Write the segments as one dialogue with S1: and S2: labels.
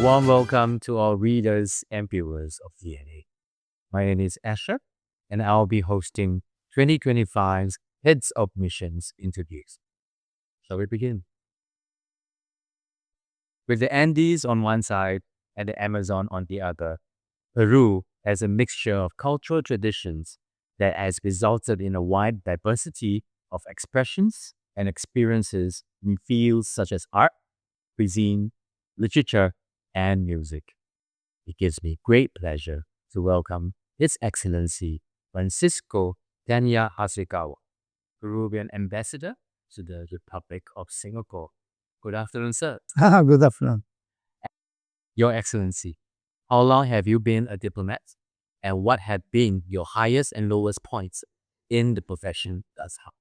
S1: warm welcome to all readers and viewers of DNA. My name is Asher, and I'll be hosting 2025's Heads of Missions interviews. Shall we begin? With the Andes on one side and the Amazon on the other, Peru has a mixture of cultural traditions that has resulted in a wide diversity of expressions and experiences in fields such as art, cuisine, literature, and music. It gives me great pleasure to welcome His Excellency Francisco Tenya Hasegawa, Peruvian Ambassador to the Republic of Singapore. Good afternoon, sir.
S2: Good afternoon.
S1: Your Excellency, how long have you been a diplomat? And what have been your highest and lowest points in the profession thus far?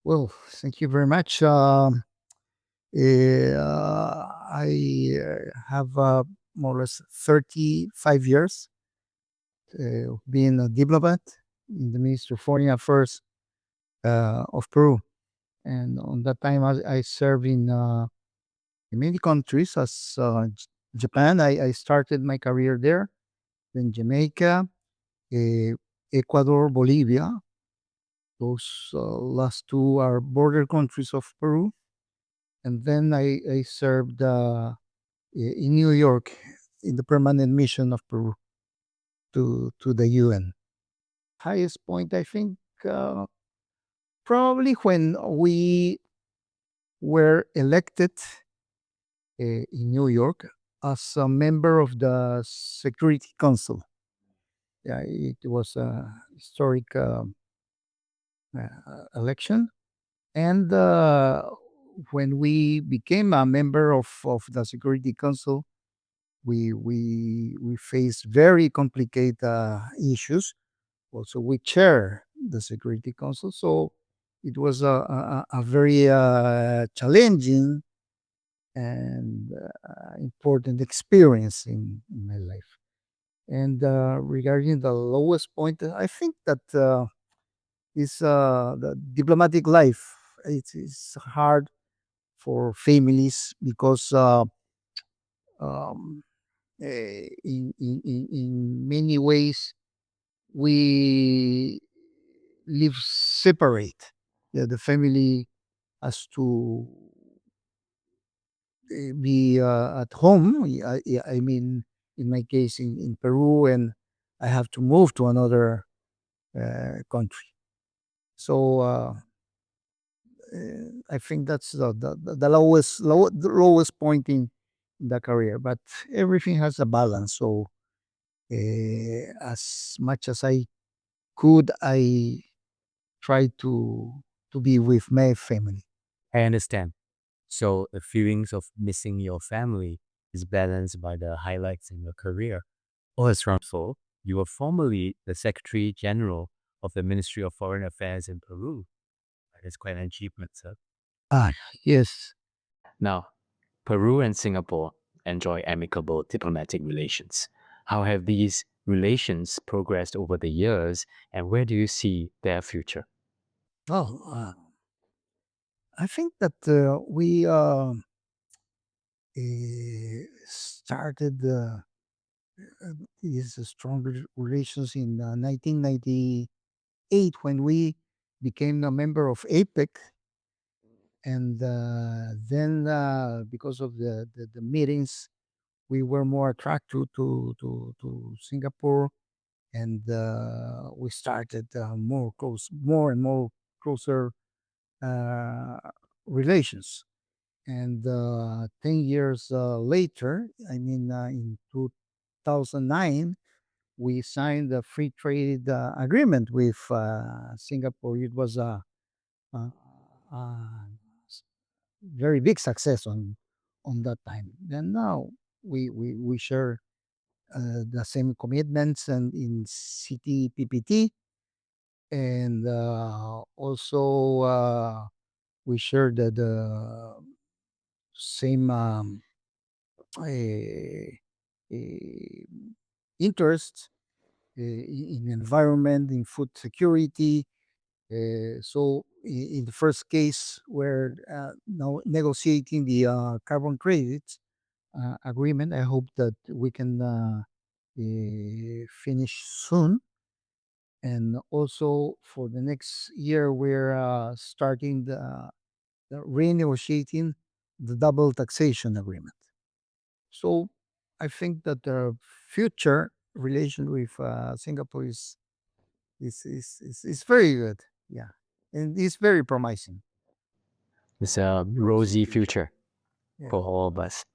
S2: Well, thank you very much. I have more or less 35 years being a diplomat in the Ministry of Foreign Affairs of Peru. And on that time, I served in many countries as Japan. I started my career there, then Jamaica, uh, Ecuador, Bolivia. Those last two are border countries of Peru. And then I served in New York in the permanent mission of Peru to the UN. Highest point, I think, probably when we were elected in New York as a member of the Security Council. Yeah, it was a historic election. And when we became a member of the Security Council, we face very complicated issues. Also, we chair the Security Council, so it was a very challenging and important experience in my life. And regarding the lowest point, I think that is the diplomatic life. It is hard for families because um, in many ways we live separate. Yeah, the family has to be at home. I mean, in my case, in Peru, and I have to move to another country. So I think that's the the lowest point in the career. But everything has a balance. So as much as I could, I try to be with my family.
S1: I understand. So the feelings of missing your family is balanced by the highlights in your career. Oh, as so, you were formerly the Secretary General of the Ministry of Foreign Affairs in Peru. That is quite an achievement, sir.
S2: Ah, yes.
S1: Now, Peru and Singapore enjoy amicable diplomatic relations. How have these relations progressed over the years, and where do you see their future?
S2: Well, I think that we started these strong relations in 1998 when we became a member of APEC. And then, because of the meetings, we were more attracted to Singapore, and we started more and more closer uh, relations. And 10 years later, I mean, in 2009, we signed a free trade agreement with Singapore. It was a very big success on that time. And now we share the same commitments and in CTPPT, and also we share the same eh, eh, interests in environment, in food security. So in the first case, we're now negotiating the carbon credits agreement. I hope that we can finish soon. And also for the next year, we're starting the renegotiating the double taxation agreement. So I think that the future relation with Singapore is very good. Yeah, and it's very promising.
S1: It's a
S2: Rosy
S1: rosy
S2: future.
S1: future
S2: Yeah.
S1: for all of us.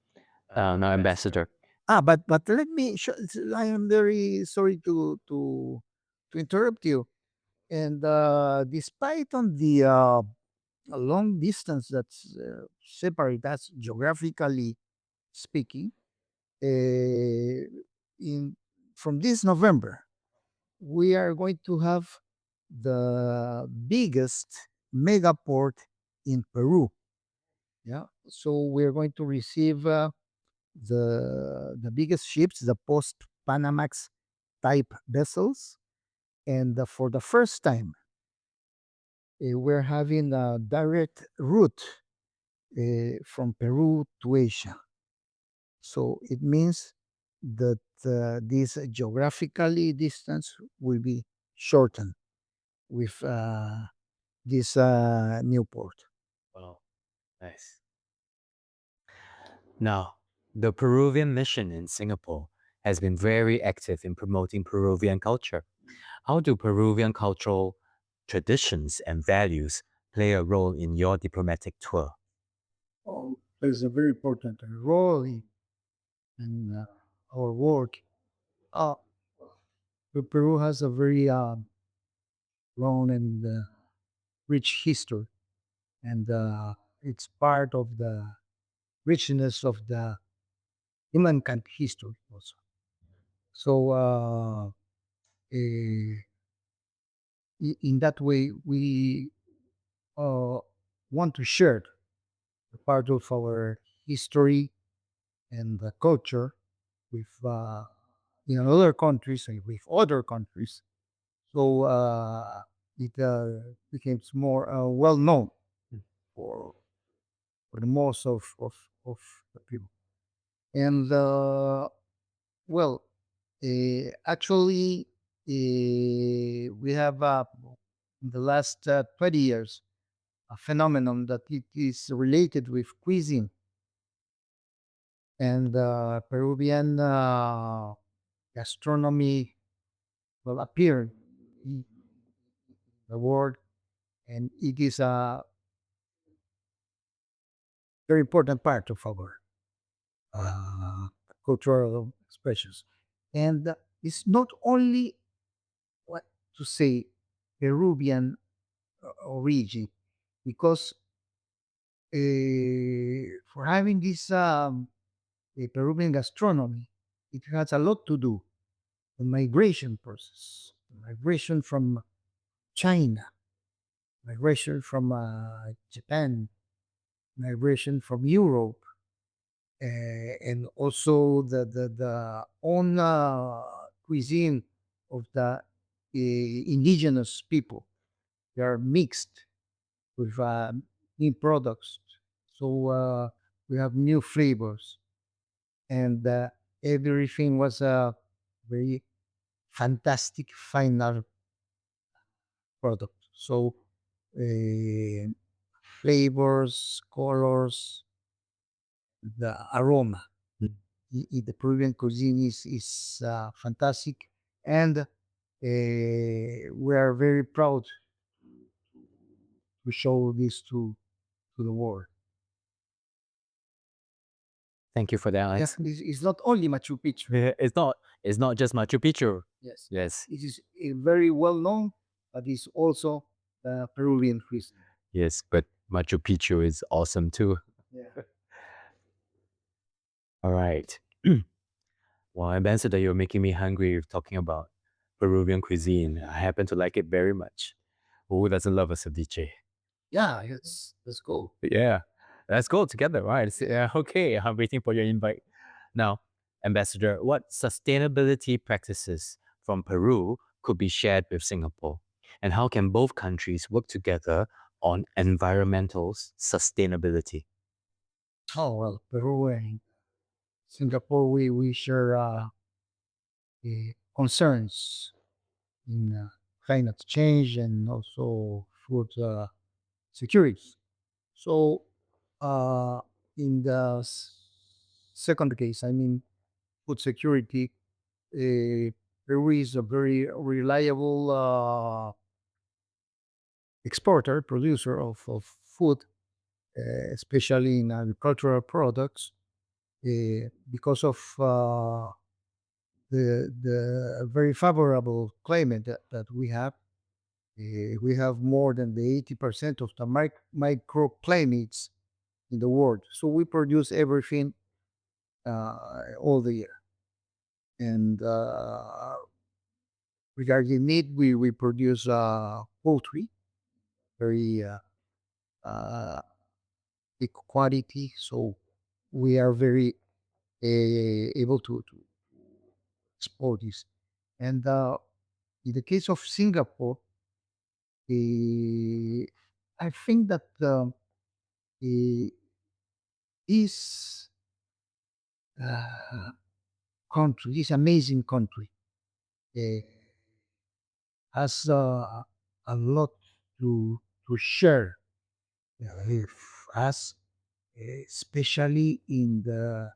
S1: Now, Ambassador.
S2: But let me. I am very sorry to interrupt you. And despite on the a long distance that's separate us geographically speaking, in from this November, we are going to have the biggest mega port in Peru. Yeah, so we're going to receive the biggest ships, the post Panamax type vessels, and for the first time, we're having a direct route from Peru to Asia. So it means that this geographically distance will be shortened with this new port.
S1: Wow, nice. Now, the Peruvian mission in Singapore has been very active in promoting Peruvian culture. How do Peruvian cultural traditions and values play a role in your diplomatic tour?
S2: Oh, plays a very important role in our work. Uh, Peru has a very long and rich history, and it's part of the richness of the humankind history also. So in that way, we uh, want to share the part of our history and the culture with in other countries and with other countries. So it becomes more well known for for the most of the people. And well, actually, we have in the last 20 years a phenomenon that it is related with cuisine and Peruvian gastronomy will appear in the world, and it is a very important part of our uh, cultural expressions. And it's not only what to say Peruvian origin, because for having this Peruvian gastronomy, it has a lot to do the migration process, the migration from China, migration from Japan, migration from Europe, and also the own cuisine of the indigenous people. They are mixed with new products, so we have new flavors, and everything was a very fantastic final product. So flavors, colors, the aroma. The Peruvian cuisine is fantastic, and we are very proud to show this to the world.
S1: Thank you for that,
S2: Yeah,
S1: Alex.
S2: this is not only Machu Picchu.
S1: Yeah, it's not just Machu Picchu.
S2: Yes,
S1: Yes,
S2: it is very well known, but it's also Peruvian cuisine.
S1: yes, but Machu Picchu is awesome too.
S2: Yeah.
S1: All right. Well, Ambassador, you're making me hungry with talking about Peruvian cuisine. I happen to like it very much. Who doesn't love a ceviche?
S2: Yeah, yes, let's go.
S1: Yeah, let's go together, right? Okay, I'm waiting for your invite. Now, Ambassador, what sustainability practices from Peru could be shared with Singapore? And how can both countries work together on environmental sustainability?
S2: Oh well, Peru. Singapore, we share concerns in climate change and also food security. So, in the second case, I mean, food security, Peru is a very reliable exporter, producer of food, especially in agricultural products, because of the very favorable climate that we have. We have more than the 80% of the microclimates in the world. So we produce everything all the year. And regarding meat, we produce poultry, very uh, big quality. So we are very able to export this. And in the case of Singapore, eh, I think that eh, this uh, country, this amazing country, eh, has a lot to share with us, especially in the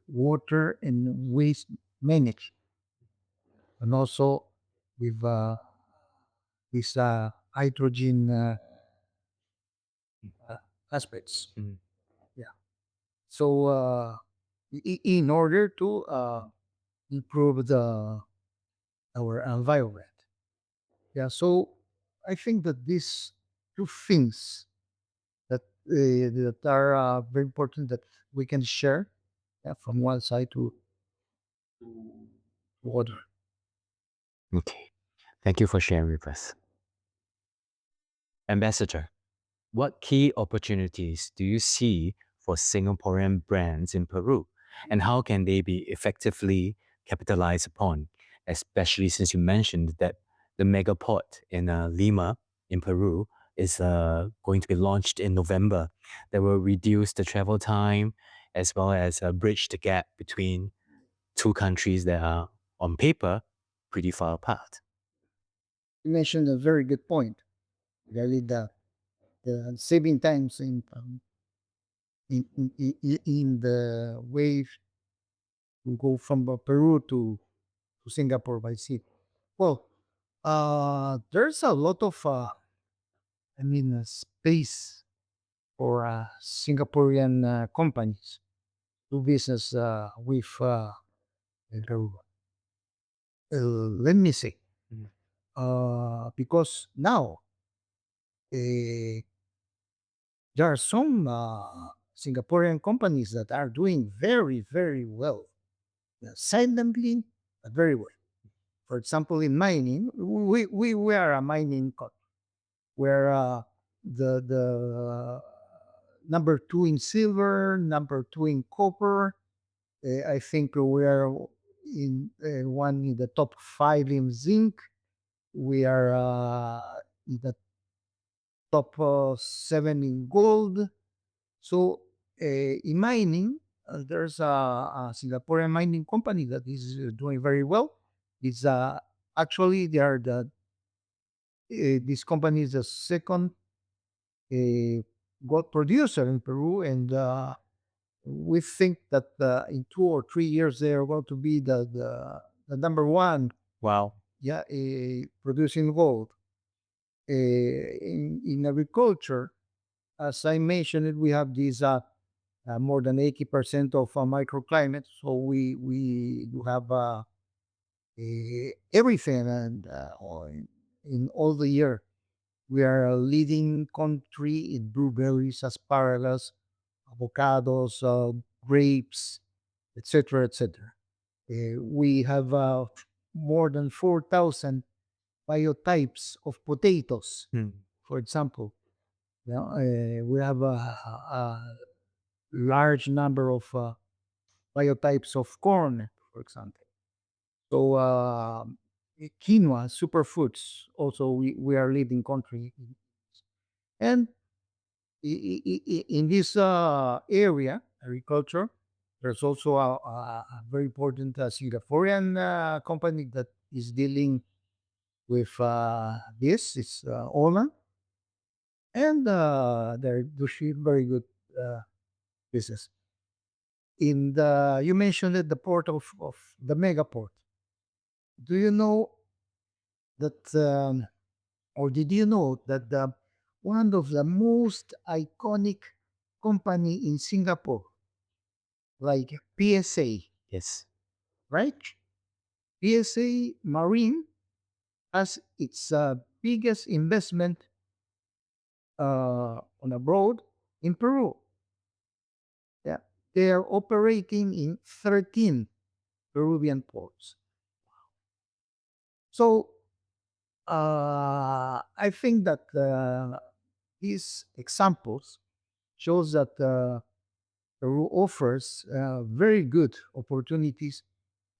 S2: water and waste management, and also with these hydrogen uh, aspects.
S1: Mm.
S2: Yeah. So in order to improve the our environment. Yeah. So I think that these two things that are very important that we can share, yeah, from one side to other.
S1: Okay. Thank you for sharing with us. Ambassador, what key opportunities do you see for Singaporean brands in Peru? And how can they be effectively capitalized upon? Especially since you mentioned that the mega port in Lima, in Peru, is going to be launched in November. That will reduce the travel time as well as bridge the gap between two countries that are, on paper, pretty far apart.
S2: You mentioned a very good point. Really, the saving times in the way to go from Peru to Singapore by sea. Well, there's a lot of space for Singaporean companies do business with Peru. Let me say,
S1: Mm.
S2: because now uh, there are some Singaporean companies that are doing very, very well, silently, but very well. For example, in mining, we are a mining country where the number two in silver, number two in copper. I think we are in one in the top five in zinc. We are in the top seven in gold. So in mining, there's a Singaporean mining company that is doing very well. It's actually they are this company is the second gold producer in Peru, and we think that in 2 or 3 years they are going to be the number one.
S1: Wow.
S2: Yeah, producing gold. In agriculture, as I mentioned, we have these more than 80% of microclimate. So we do have everything, and in all the year. We are a leading country in blueberries, asparagus, avocados, grapes, etc., etc. We have more than 4,000 biotypes of potatoes,
S1: Hmm.
S2: for example. Yeah, we have a large number of biotypes of corn, for example. So quinoa, superfoods, also we are leading country. And in this area, agriculture, There's also a very important Singaporean company that is dealing with this. It's Oman, and they're doing very good uh, business. In the you mentioned it, the port of the mega port. Do you know that, or did you know that the one of the most iconic company in Singapore, like PSA,
S1: Yes.
S2: right? PSA Marine has its biggest investment on abroad in Peru. Yeah, they are operating in 13 Peruvian ports. So I think that these examples shows that Peru offers very good opportunities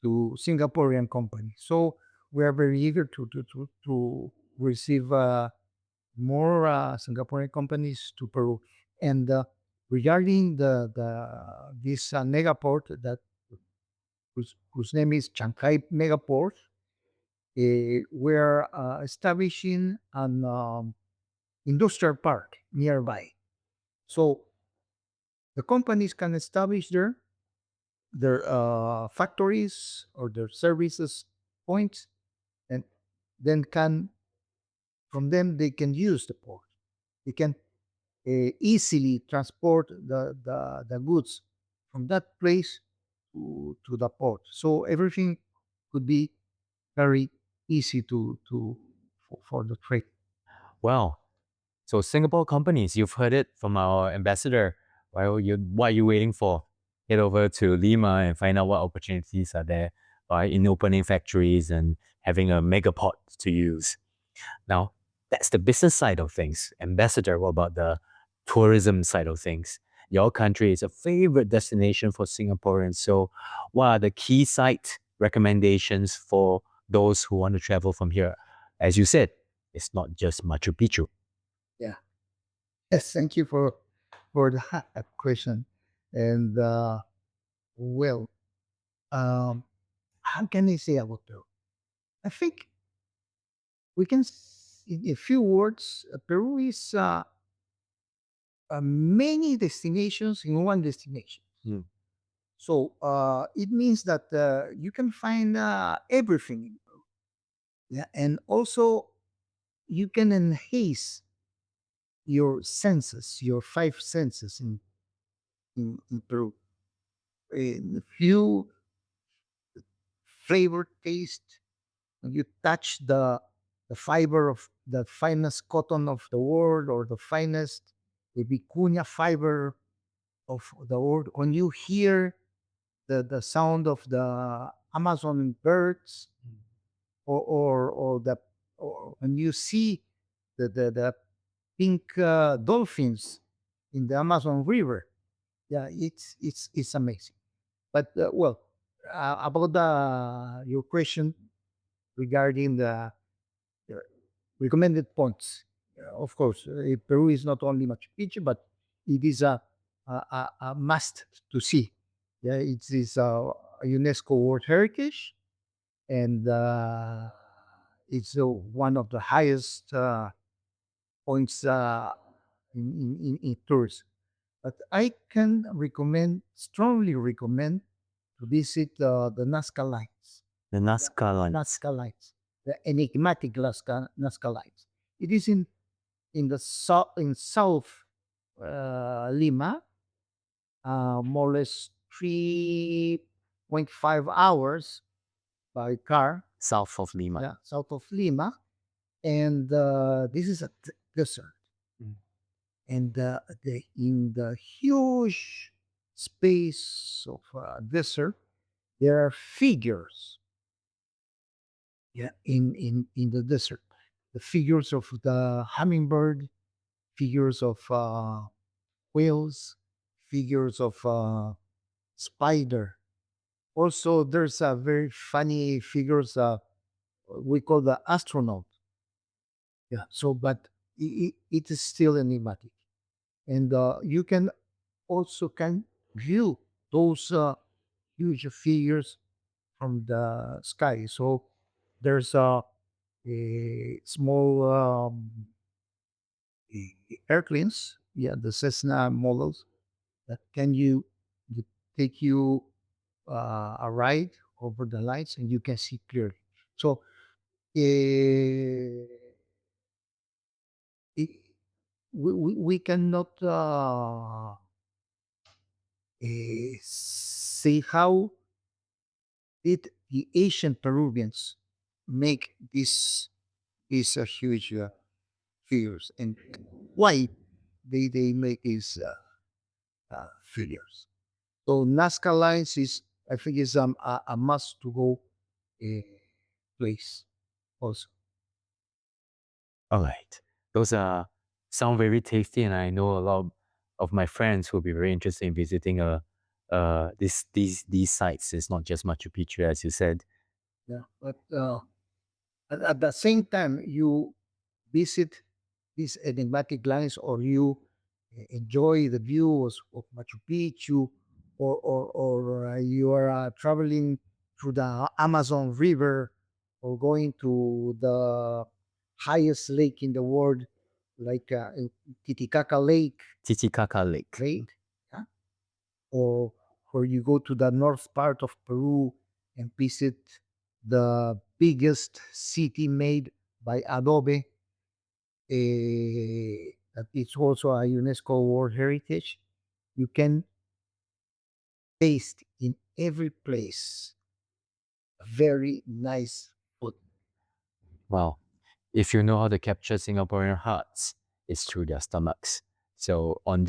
S2: to Singaporean companies. So we are very eager to receive more Singaporean companies to Peru. And regarding the this megaport that whose name is Chancay Megaport, we're establishing an industrial park nearby. So the companies can establish their factories or their services points, and then can from them they can use the port. They can easily transport the goods from that place to the port. So everything could be very easy for the trade.
S1: Well, so Singapore companies, you've heard it from our ambassador. What are you waiting for? Head over to Lima and find out what opportunities are there, right, in opening factories and having a megaport to use. Now, that's the business side of things. Ambassador, what about the tourism side of things? Your country is a favorite destination for Singaporeans. So, what are the key site recommendations for those who want to travel from here? As you said, it's not just Machu Picchu.
S2: Yeah. Yes. Thank you for that question. And well, um, how can I say about Peru? I think we can, in a few words, Peru is many destinations in one destination.
S1: Mm.
S2: So it means that you can find everything in Peru. Yeah, and also you can enhance your senses, your five senses in Peru. A few flavor, taste. You touch the fiber of the finest cotton of the world, or the finest the vicuña fiber of the world. When you hear the sound of the Amazon birds, or the or when you see the pink dolphins in the Amazon River, yeah, it's amazing. But well, about the your question regarding the recommended points. Of course, Peru is not only Machu Picchu, but it is a must to see. Yeah, it is a UNESCO World Heritage, and it's one of the highest points in tours. But I can strongly recommend to visit the Nazca Lines.
S1: The Nazca Lines.
S2: Nazca Lines, the enigmatic Nazca Lines. It is in the South Lima, more or less 3.5 hours by car.
S1: South of Lima.
S2: Yeah, south of Lima, and this is a desert,
S1: Mm.
S2: and in the huge space of desert, there are figures. Yeah, in the desert, the figures of the hummingbird, figures of whales, figures of spider. Also, there's a very funny figures we call the astronaut. Yeah. So, but it is still enigmatic, and you can also can view those huge figures from the sky. So there's a small airplanes, yeah, the Cessna models that you take you a ride over the lights and you can see clearly. So uh, it, we cannot say how did the ancient Peruvians make these huge figures and why they make these figures. So Nazca Lines is, I think, is a must to go uh, place also.
S1: All right. Those are sound very tasty, and I know a lot of my friends will be very interested in visiting these sites. It's not just Machu Picchu, as you said.
S2: Yeah, but at the same time, you visit these enigmatic lines, or you enjoy the views of Machu Picchu, or you are traveling through the Amazon River, or going to the highest lake in the world, like Titicaca Lake,
S1: Titicaca Lake.
S2: yeah? Or where you go to the north part of Peru and visit the biggest city made by Adobe. That it's also a UNESCO World Heritage. You can taste in every place very nice food.
S1: Wow. If you know how to capture Singaporean hearts, it's through their stomachs. So we'd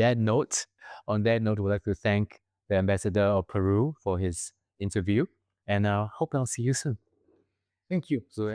S1: like to thank the ambassador of Peru for his interview, and I hope I'll see you soon.
S2: Thank you.
S1: So